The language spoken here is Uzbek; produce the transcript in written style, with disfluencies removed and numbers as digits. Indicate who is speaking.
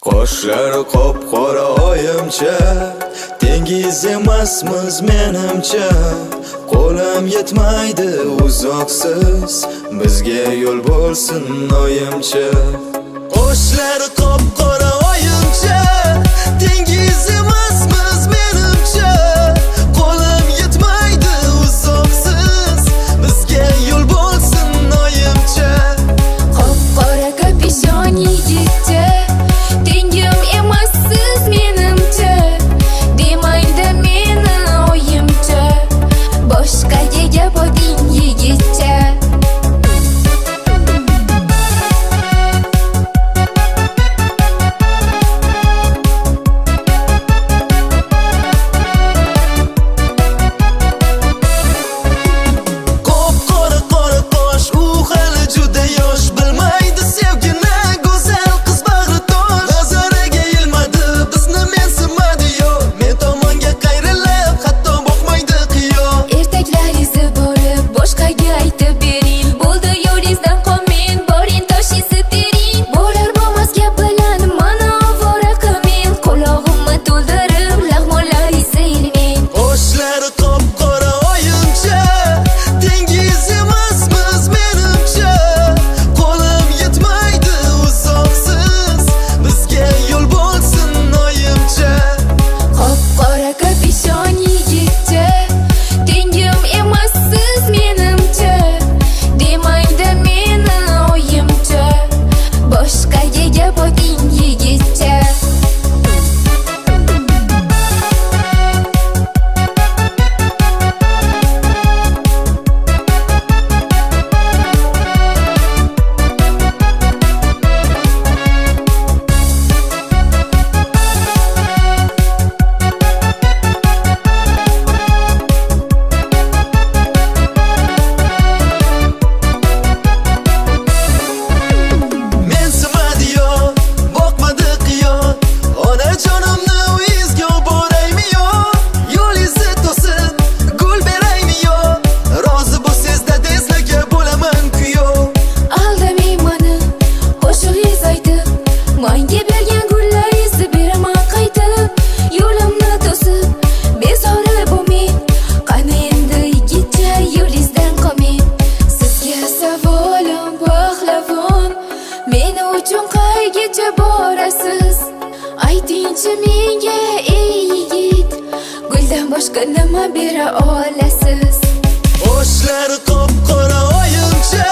Speaker 1: Qoshlari qop-qora oyimcha, tengiz emasmiz menimcha. Qo'lim yetmaydi uzoqsiz, bizga yo'l bo'lsin oyimcha. Qoshlari qop-qora oyimcha, tengiz emasmiz menimcha. Qo'lim yetmaydi uzoqsiz, bizga yo'l bo'lsin oyimcha.
Speaker 2: Qop-qora kapishon yigitcha, tengim emassiz menimcha. Demaydi meni oyimcha, boshqaga gap oting yigitcha. Menga bergan gullaringizni beraman qaytib, yo'limni to'sib bezori bo'lmang. Qani endi yigitcha yo'lingizdan qolmang. Sizga savolim pahlavon, meni uchun qaygacha borasiz? Aytingchi menga ey yigit, guldan boshqa nima bera olasiz?
Speaker 1: Qoshlari qop-qora oyimcha,